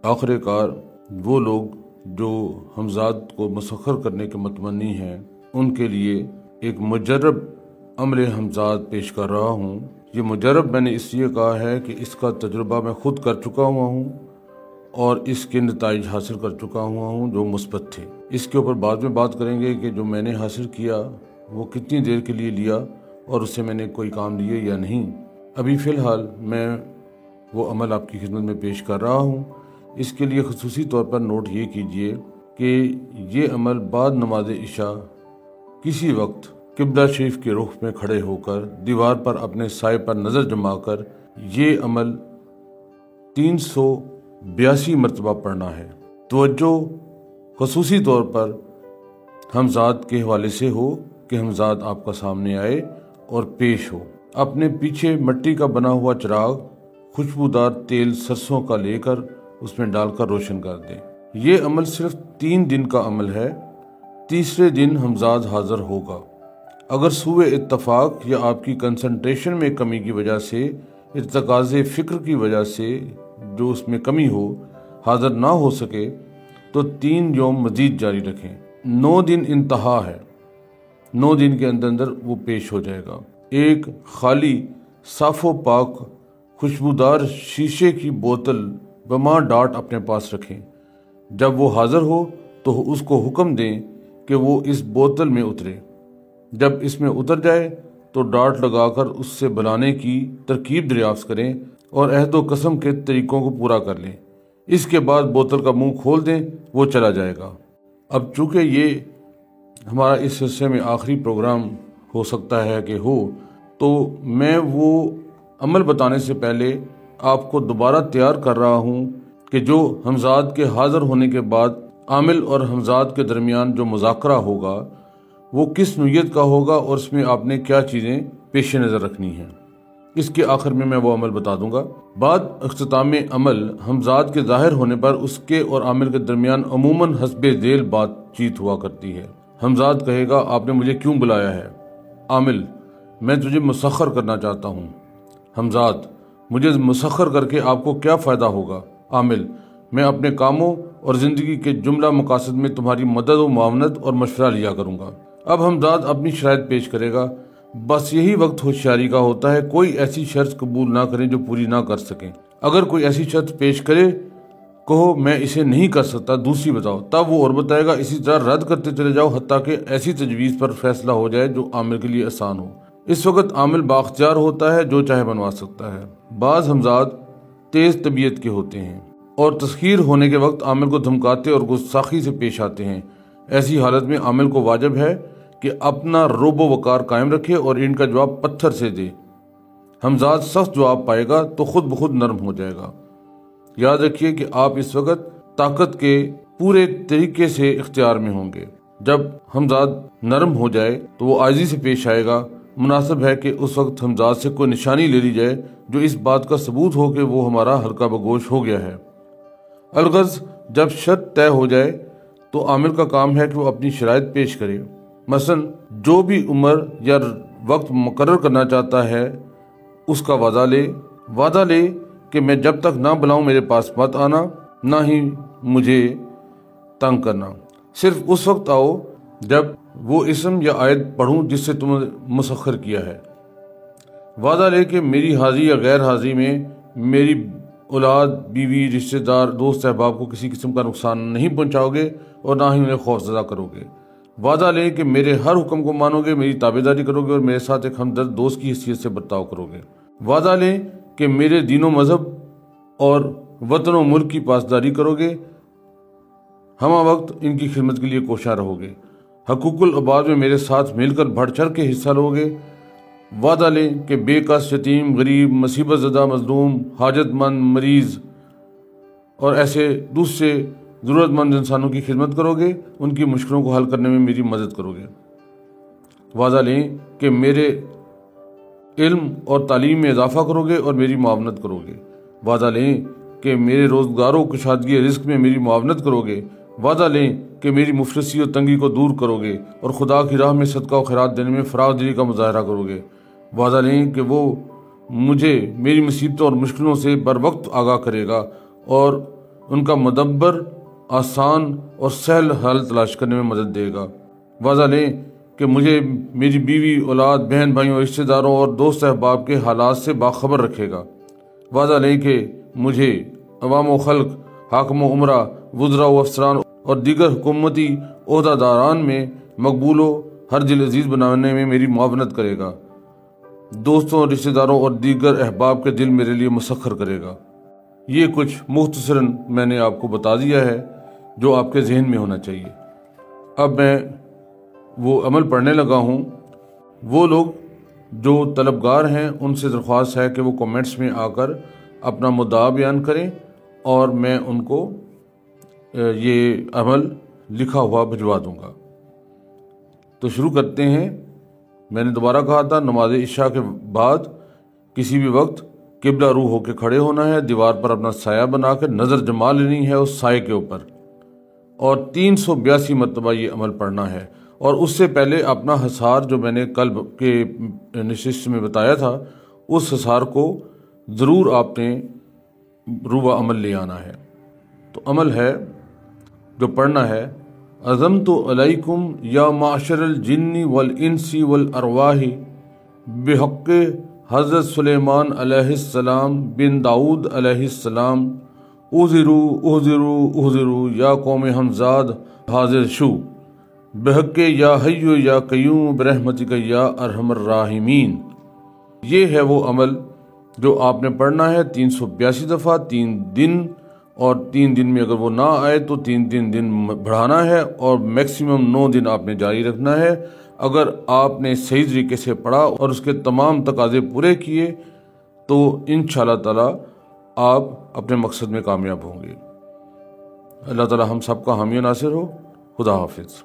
آخر کار وہ لوگ جو ہمزاد کو مسخر کرنے کے متمنی ہیں ان کے لیے ایک مجرب عمل ہمزاد پیش کر رہا ہوں۔ یہ مجرب میں نے اس لیے کہا ہے کہ اس کا تجربہ میں خود کر چکا ہوا ہوں اور اس کے نتائج حاصل کر چکا ہوا ہوں جو مثبت تھے۔ اس کے اوپر بعد میں بات کریں گے کہ جو میں نے حاصل کیا وہ کتنی دیر کے لیے لیا اور اس سے میں نے کوئی کام لیے یا نہیں۔ ابھی فی الحال میں وہ عمل آپ کی خدمت میں پیش کر رہا ہوں۔ اس کے لیے خصوصی طور پر نوٹ یہ کیجئے کہ یہ عمل بعد نماز عشاء کسی وقت قبلہ شریف کے رخ میں کھڑے ہو کر دیوار پر اپنے سائے پر نظر جما کر یہ عمل 382 مرتبہ پڑھنا ہے۔ توجہ خصوصی طور پر ہمزاد کے حوالے سے ہو کہ ہمزاد آپ کا سامنے آئے اور پیش ہو۔ اپنے پیچھے مٹی کا بنا ہوا چراغ خوشبودار تیل سرسوں کا لے کر اس میں ڈال کر روشن کر دیں۔ یہ عمل صرف 3 دن کا عمل ہے۔ تیسرے دن ہمزاد حاضر ہوگا۔ اگر سوء اتفاق یا آپ کی کنسنٹریشن میں کمی کی وجہ سے، ارتکاز فکر کی وجہ سے جو اس میں کمی ہو، حاضر نہ ہو سکے تو 3 یوم مزید جاری رکھیں۔ 9 دن انتہا ہے۔ 9 دن کے اندر وہ پیش ہو جائے گا۔ ایک خالی صاف و پاک خوشبودار شیشے کی بوتل بما ڈاٹ اپنے پاس رکھیں۔ جب وہ حاضر ہو تو اس کو حکم دیں کہ وہ اس بوتل میں اترے۔ جب اس میں اتر جائے تو ڈاٹ لگا کر اس سے بلانے کی ترکیب دریافت کریں اور عہد و قسم کے طریقوں کو پورا کر لیں۔ اس کے بعد بوتل کا منہ کھول دیں، وہ چلا جائے گا۔ اب چونکہ یہ ہمارا اس حصے میں آخری پروگرام ہو سکتا ہے کہ ہو، تو میں وہ عمل بتانے سے پہلے آپ کو دوبارہ تیار کر رہا ہوں کہ جو ہمزاد کے حاضر ہونے کے بعد عامل اور ہمزاد کے درمیان جو مذاکرہ ہوگا وہ کس نوعیت کا ہوگا اور اس میں آپ نے کیا چیزیں پیش نظر رکھنی ہیں۔ اس کے آخر میں وہ عمل بتا دوں گا۔ بعد اختتام عمل ہمزاد کے ظاہر ہونے پر اس کے اور عامل کے درمیان عموماً حسب ذیل بات چیت ہوا کرتی ہے۔ ہمزاد کہے گا، آپ نے مجھے کیوں بلایا ہے؟ عامل، میں تجھے مسخر کرنا چاہتا ہوں۔ ہمزاد، مجھے مسخر کر کے آپ کو کیا فائدہ ہوگا؟ عامل، میں اپنے کاموں اور زندگی کے جملہ مقاصد میں تمہاری مدد و معاونت اور مشورہ لیا کروں گا۔ اب ہمزاد اپنی شرائط پیش کرے گا۔ بس یہی وقت ہوشیاری کا ہوتا ہے، کوئی ایسی شرط قبول نہ کریں جو پوری نہ کر سکیں۔ اگر کوئی ایسی شرط پیش کرے، کہو میں اسے نہیں کر سکتا، دوسری بتاؤ، تب وہ اور بتائے گا۔ اسی طرح رد کرتے چلے جاؤ حتیٰ کہ ایسی تجویز پر فیصلہ ہو جائے جو عامل کے لیے آسان ہو۔ اس وقت عامل بااختیار ہوتا ہے، جو چاہے بنوا سکتا ہے۔ بعض ہمزاد تیز طبیعت کے ہوتے ہیں اور تسخیر ہونے کے وقت عامل کو دھمکاتے اور گستاخی سے پیش آتے ہیں۔ ایسی حالت میں عامل کو واجب ہے کہ اپنا رعب و وقار قائم رکھے اور ان کا جواب پتھر سے دے۔ ہمزاد سخت جواب پائے گا تو خود بخود نرم ہو جائے گا۔ یاد رکھیے کہ آپ اس وقت طاقت کے پورے طریقے سے اختیار میں ہوں گے۔ جب ہمزاد نرم ہو جائے تو وہ عاجزی سے پیش آئے گا۔ مناسب ہے کہ اس وقت ہمزاد سے کوئی نشانی لے لی جائے جو اس بات کا ثبوت ہو کہ وہ ہمارا ہلکا بگوش ہو گیا ہے۔ الغرض جب شرط طے ہو جائے تو عامل کا کام ہے کہ وہ اپنی شرائط پیش کرے۔ مثلا جو بھی عمر یا وقت مقرر کرنا چاہتا ہے اس کا وعدہ لے کہ میں جب تک نہ بلاؤں میرے پاس مت آنا، نہ ہی مجھے تنگ کرنا۔ صرف اس وقت آؤ جب وہ اسم یا آیت پڑھوں جس سے تم نے مسخر کیا ہے۔ وعدہ لے کہ میری حاضری یا غیر حاضری میں میری اولاد، بیوی، رشتہ دار، دوست احباب کو کسی قسم کا نقصان نہیں پہنچاؤ گے اور نہ ہی انہیں خوف زدہ کرو گے۔ وعدہ لے کہ میرے ہر حکم کو مانو گے، میری تابعداری کرو گے اور میرے ساتھ ایک ہمدرد دوست کی حیثیت سے برتاؤ کرو گے۔ وعدہ لے کہ میرے دین و مذہب اور وطن و ملک کی پاسداری کرو گے، ہمہ وقت ان کی خدمت کے لیے کوشاں رہو گے۔ حقوق العباد میں میرے ساتھ مل کر بڑھ چڑھ کے حصہ لو گے۔ وعدہ لیں کہ بے کس، یتیم، غریب، مصیبت زدہ، مظلوم، حاجت مند، مریض اور ایسے دوسرے ضرورت مند انسانوں کی خدمت کرو گے، ان کی مشکلوں کو حل کرنے میں میری مدد کرو گے۔ وعدہ لیں کہ میرے علم اور تعلیم میں اضافہ کرو گے اور میری معاونت کرو گے۔ وعدہ لیں کہ میرے روزگار و کشادگی رزق میں میری معاونت کرو گے۔ وعدہ لیں کہ میری مفلسی اور تنگی کو دور کرو گے اور خدا کی راہ میں صدقہ و خیرات دینے میں فراغ دلی کا مظاہرہ کرو گے۔ وعدہ لیں کہ وہ مجھے میری مصیبتوں اور مشکلوں سے بر وقت آگاہ کرے گا اور ان کا مدبر آسان اور سہل حل تلاش کرنے میں مدد دے گا۔ واضح لیں کہ مجھے میری بیوی، اولاد، بہن بھائیوں، رشتہ داروں اور دوست احباب کے حالات سے باخبر رکھے گا۔ واضح لیں کہ مجھے عوام و خلق، حاکم و عمرہ، وزراء و افسران اور دیگر حکومتی عہدہ داران میں مقبول و ہر دل عزیز بنانے میں میری معاونت کرے گا۔ دوستوں، رشتہ داروں اور دیگر احباب کے دل میرے لیے مسخر کرے گا۔ یہ کچھ مختصراً میں نے آپ کو بتا دیا ہے جو آپ کے ذہن میں ہونا چاہیے۔ اب میں وہ عمل پڑھنے لگا ہوں۔ وہ لوگ جو طلبگار ہیں ان سے درخواست ہے کہ وہ کومنٹس میں آ کر اپنا مدعا بیان کریں اور میں ان کو یہ عمل لکھا ہوا بھجوا دوں گا۔ تو شروع کرتے ہیں۔ میں نے دوبارہ کہا تھا نماز عشاء کے بعد کسی بھی وقت قبلہ رو ہو کے کھڑے ہونا ہے، دیوار پر اپنا سایہ بنا کے نظر جما لینی ہے اس سائے کے اوپر، اور 382 مرتبہ یہ عمل پڑھنا ہے۔ اور اس سے پہلے اپنا حصار جو میں نے کل کے نشست میں بتایا تھا، اس حصار کو ضرور آپ نے روبہ عمل لے آنا ہے۔ تو عمل ہے جو پڑھنا ہے: عزمت علیکم یا معشر الجن والانس والارواح بحق حضرت سلیمان علیہ السلام بن داؤد علیہ السلام، احذروا یا قوم حمزاد حاضر شو بحق یا حی یا قیوم برحمتک یا ارحم الراحمین۔ یہ ہے وہ عمل جو آپ نے پڑھنا ہے 382 دفعہ 3 دن، اور 3 دن میں اگر وہ نہ آئے تو 3 دن بڑھانا ہے، اور میکسیمم 9 دن آپ نے جاری رکھنا ہے۔ اگر آپ نے صحیح طریقے سے پڑھا اور اس کے تمام تقاضے پورے کیے تو انشاءاللہ تعالی آپ اپنے مقصد میں کامیاب ہوں گے۔ اللہ تعالی ہم سب کا حامی و ناصر ہو۔ خدا حافظ۔